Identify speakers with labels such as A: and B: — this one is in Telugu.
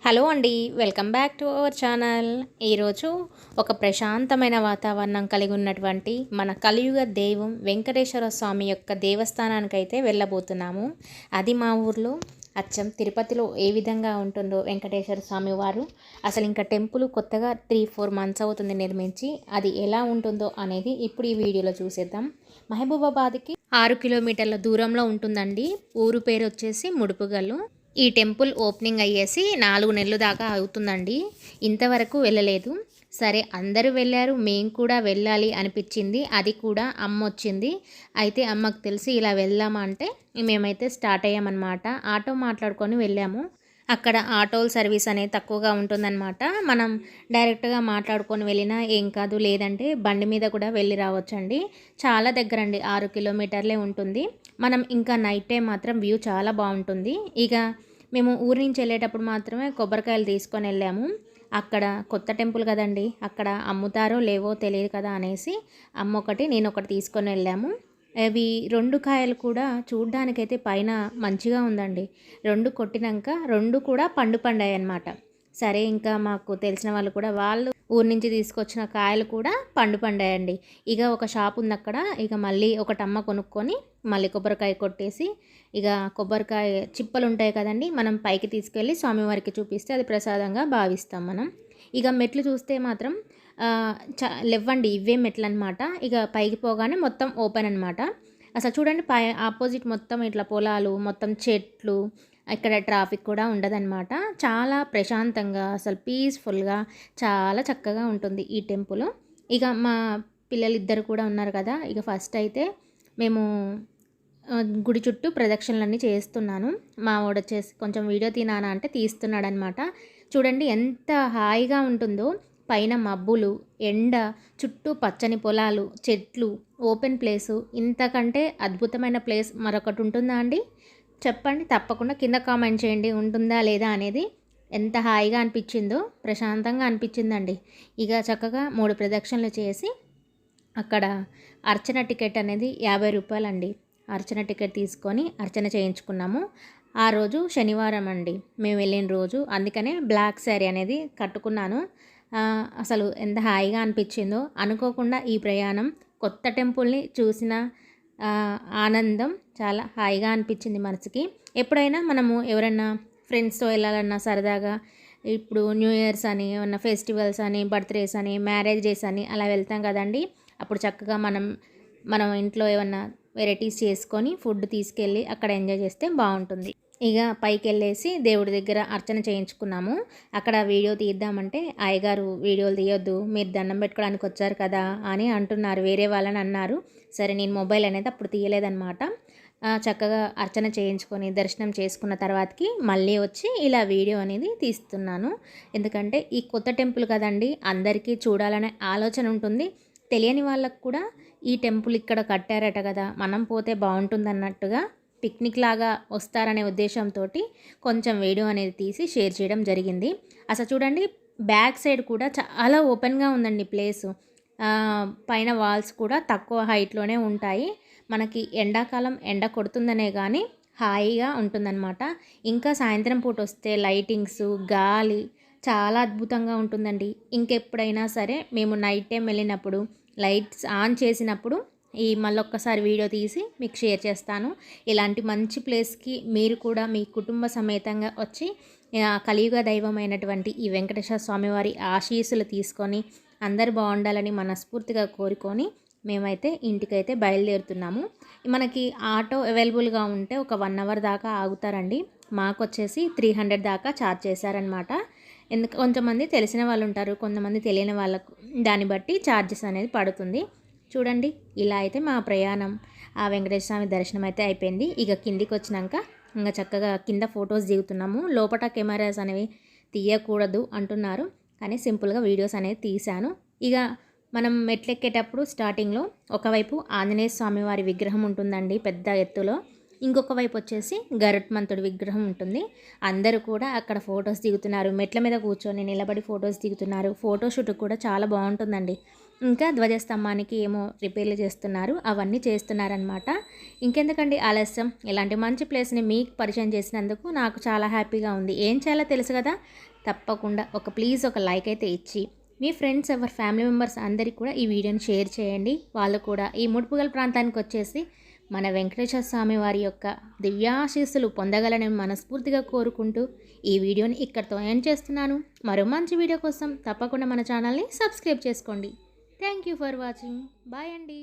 A: హలో అండి, welcome back to our channel. ఈరోజు ఒక ప్రశాంతమైన వాతావరణం కలిగి ఉన్నటువంటి మన కలియుగ దైవం వెంకటేశ్వర స్వామి యొక్క దేవస్థానానికైతే వెళ్ళబోతున్నాము. అది మా ఊర్లో అచ్చం తిరుపతిలో ఏ విధంగా ఉంటుందో వెంకటేశ్వర స్వామి వారు అసలు ఇంకా టెంపుల్ కొత్తగా 3-4 మంత్స్ అవుతుంది నిర్మించి. అది ఎలా ఉంటుందో అనేది ఇప్పుడు ఈ వీడియోలో చూసేద్దాం. మహబూబాబాద్కి 6 కిలోమీటర్ల దూరంలో ఉంటుందండి. ఊరు పేరు వచ్చేసి ముడుపుగల్లు. ఈ టెంపుల్ ఓపెనింగ్ అయ్యేసి 4 నెలలు దాకా అవుతుందండి. ఇంతవరకు వెళ్ళలేదు. సరే, అందరూ వెళ్ళారు, మేము కూడా వెళ్ళాలి అనిపించింది. అది కూడా అమ్మ వచ్చింది. అయితే అమ్మకు తెలిసి ఇలా వెళ్దామా అంటే మేమైతే స్టార్ట్ అయ్యామన్నమాట. ఆటో మాట్లాడుకొని వెళ్ళాము. అక్కడ ఆటోల సర్వీస్ అనేది తక్కువగా ఉంటుందన్నమాట. మనం డైరెక్ట్గా మాట్లాడుకొని వెళ్ళినా ఏం కాదు, లేదంటే బండి మీద కూడా వెళ్ళి రావచ్చండి. చాలా దగ్గరండి, 6 కిలోమీటర్లే ఉంటుంది. మనం ఇంకా నైట్ టైం మాత్రం వ్యూ చాలా బాగుంటుంది. ఇక మేము ఊరి నుంచి వెళ్ళేటప్పుడు మాత్రమే కొబ్బరికాయలు తీసుకొని వెళ్ళాము. అక్కడ కొత్త టెంపుల్ కదండి, అక్కడ అమ్ముతారో లేవో తెలియదు కదా అనేసి అమ్మ ఒకటి నేను ఒకటి తీసుకొని వెళ్ళాము. అవి 2 కాయలు కూడా చూడ్డానికైతే పైన మంచిగా ఉందండి. 2 కొట్టినాక 2 కూడా పండాయి అన్నమాట. సరే, ఇంకా మాకు తెలిసిన వాళ్ళు కూడా వాళ్ళు ఊరి నుంచి తీసుకొచ్చిన కాయలు కూడా పండాయండి. ఇక ఒక షాప్ ఉంది అక్కడ. ఇక మళ్ళీ ఒకటి అమ్మ కొనుక్కొని మళ్ళీ కొబ్బరికాయ కొట్టేసి, ఇక కొబ్బరికాయ చిప్పలు ఉంటాయి కదండి, మనం పైకి తీసుకెళ్ళి స్వామివారికి చూపిస్తే అది ప్రసాదంగా భావిస్తాం మనం. ఇక మెట్లు చూస్తే మాత్రం లేవ్వండి, ఇవే మెట్లు అనమాట. ఇక పైకి పోగానే మొత్తం ఓపెన్ అనమాట. అసలు చూడండి, ఆపోజిట్ మొత్తం ఇట్లా పొలాలు, మొత్తం చెట్లు, ఇక్కడ ట్రాఫిక్ కూడా ఉండదన్నమాట. చాలా ప్రశాంతంగా, అసలు పీస్ఫుల్గా చాలా చక్కగా ఉంటుంది ఈ టెంపుల్. ఇక మా పిల్లలిద్దరు కూడా ఉన్నారు కదా. ఇక ఫస్ట్ అయితే మేము గుడి చుట్టూ ప్రదక్షిణలన్నీ చేస్తున్నాను. మా వాడు వచ్చేసి కొంచెం వీడియో తీనానా అంటే తీస్తున్నాడనమాట. చూడండి ఎంత హాయిగా ఉంటుందో. పైన మబ్బులు, ఎండ, చుట్టూ పచ్చని పొలాలు, చెట్లు, ఓపెన్ ప్లేసు. ఇంతకంటే అద్భుతమైన ప్లేస్ మరొకటి ఉంటుందా అండి? చెప్పండి, తప్పకుండా కింద కామెంట్ చేయండి, ఉంటుందా లేదా అనేది. ఎంత హాయిగా అనిపించిందో, ప్రశాంతంగా అనిపించిందండి. ఇక చక్కగా 3 ప్రదక్షిణలు చేసి అక్కడ అర్చన టికెట్ అనేది 50 రూపాయలండి. అర్చన టికెట్ తీసుకొని అర్చన చేయించుకున్నాము. ఆ రోజు శనివారం అండి మేము వెళ్ళిన రోజు, అందుకనే బ్లాక్ శారీ అనేది కట్టుకున్నాను. అసలు ఎంత హాయిగా అనిపించిందో. అనుకోకుండా ఈ ప్రయాణం, కొత్త టెంపుల్ని చూసిన ఆనందం చాలా హాయిగా అనిపించింది మనసుకి. ఎప్పుడైనా మనము ఎవరైనా ఫ్రెండ్స్తో వెళ్ళాలన్నా సరదాగా, ఇప్పుడు న్యూ ఇయర్స్ అని, ఏమన్నా ఫెస్టివల్స్ అని, బర్త్డేస్ అని, మ్యారేజ్ డేస్ అని అలా వెళ్తాం కదండి. అప్పుడు చక్కగా మనం ఇంట్లో ఏమన్నా వెరైటీస్ చేసుకొని ఫుడ్ తీసుకెళ్ళి అక్కడ ఎంజాయ్ చేస్తే బాగుంటుంది. ఇక పైకి వెళ్ళేసి దేవుడి దగ్గర అర్చన చేయించుకున్నాము. అక్కడ వీడియో తీద్దామంటే అయ్యగారు వీడియోలు తీయొద్దు, మీరు దండం పెట్టుకోవడానికి వచ్చారు కదా అని అంటున్నారు, వేరే వాళ్ళని అన్నారు. సరే, నేను మొబైల్ అనేది అప్పుడు తీయలేదన్నమాట. చక్కగా అర్చన చేయించుకొని దర్శనం చేసుకున్న తర్వాతకి మళ్ళీ వచ్చి ఇలా వీడియో అనేది తీస్తున్నాను. ఎందుకంటే ఈ కొత్త టెంపుల్ కదండి, అందరికీ చూడాలనే ఆలోచన ఉంటుంది. తెలియని వాళ్ళకు కూడా ఈ టెంపుల్ ఇక్కడ కట్టారట కదా, మనం పోతే బాగుంటుందన్నట్టుగా పిక్నిక్ లాగా వస్తారనే ఉద్దేశంతో కొంచెం వీడియో అనేది తీసి షేర్ చేయడం జరిగింది. అసలు చూడండి, బ్యాక్ సైడ్ కూడా చాలా ఓపెన్గా ఉందండి ప్లేసు. పైన వాల్స్ కూడా తక్కువ హైట్లోనే ఉంటాయి. మనకి ఎండాకాలం ఎండ కొడుతుందనే కానీ హాయిగా ఉంటుందన్నమాట. ఇంకా సాయంత్రం పూట వస్తే లైటింగ్స్, గాలి చాలా అద్భుతంగా ఉంటుందండి. ఇంకెప్పుడైనా సరే మేము నైట్ టైం వెళ్ళినప్పుడు లైట్స్ ఆన్ చేసినప్పుడు మళ్ళొక్కసారి వీడియో తీసి మీకు షేర్ చేస్తాను. ఇలాంటి మంచి ప్లేస్కి మీరు కూడా మీ కుటుంబ సమేతంగా వచ్చి కలియుగ దైవమైనటువంటి ఈ వెంకటేశ్వర స్వామివారి ఆశీస్సులు తీసుకొని అందరు బాగుండాలని మనస్ఫూర్తిగా కోరుకొని మేమైతే ఇంటికైతే బయలుదేరుతున్నాము. మనకి ఆటో అవైలబుల్గా ఉంటే ఒక 1 అవర్ దాకా ఆగుతారండి. మాకు వచ్చేసి 300 దాకా ఛార్జ్ చేశారనమాట. కొంతమంది తెలిసిన వాళ్ళు ఉంటారు, కొంతమంది తెలియని వాళ్ళకు దాన్ని బట్టి ఛార్జెస్ అనేది పడుతుంది. చూడండి, ఇలా అయితే మా ప్రయాణం ఆ వెంకటేశ్వర స్వామి దర్శనం అయితే అయిపోయింది. ఇక కిందికి వచ్చినాక ఇంకా చక్కగా కింద ఫొటోస్ దిగుతున్నాము. లోపల కెమెరాస్ అనేవి తీయకూడదు అంటున్నారు, కానీ సింపుల్గా వీడియోస్ అనేది తీశాను. ఇక మనం మెట్లెక్కేటప్పుడు స్టార్టింగ్లో ఒకవైపు ఆంజనేయ స్వామి వారి విగ్రహం ఉంటుందండి పెద్ద ఎత్తులో, ఇంకొక వైపు వచ్చేసి గరుత్మంతుడి విగ్రహం ఉంటుంది. అందరూ కూడా అక్కడ ఫొటోస్ దిగుతున్నారు, మెట్ల మీద కూర్చొని నిలబడి ఫొటోస్ దిగుతున్నారు. ఫోటోషూట్ కూడా చాలా బాగుంటుందండి. ఇంకా ధ్వజస్తంభానికి ఏమో రిపేర్లు చేస్తున్నారు, అవన్నీ చేస్తున్నారనమాట. ఇంకెందుకండి ఆలస్యం, ఇలాంటి మంచి ప్లేస్ని మీకు పరిచయం చేసినందుకు నాకు చాలా హ్యాపీగా ఉంది. ఏం చేయాలో తెలుసు కదా, తప్పకుండా ప్లీజ్ ఒక లైక్ అయితే ఇచ్చి మీ ఫ్రెండ్స్ ఎవరి ఫ్యామిలీ మెంబర్స్ అందరికీ కూడా ఈ వీడియోని షేర్ చేయండి. వాళ్ళు కూడా ఈ ముడుపుగల ప్రాంతానికి వచ్చేసి మన వెంకటేశ్వర స్వామి వారి యొక్క దివ్యాశీస్సులు పొందగలని మనస్ఫూర్తిగా కోరుకుంటూ ఈ వీడియోని ఇక్కడితో ఎండ్ చేస్తున్నాను. మరో మంచి వీడియో కోసం తప్పకుండా మన ఛానల్ని సబ్స్క్రైబ్ చేసుకోండి. Thank you for watching. Bye అండి.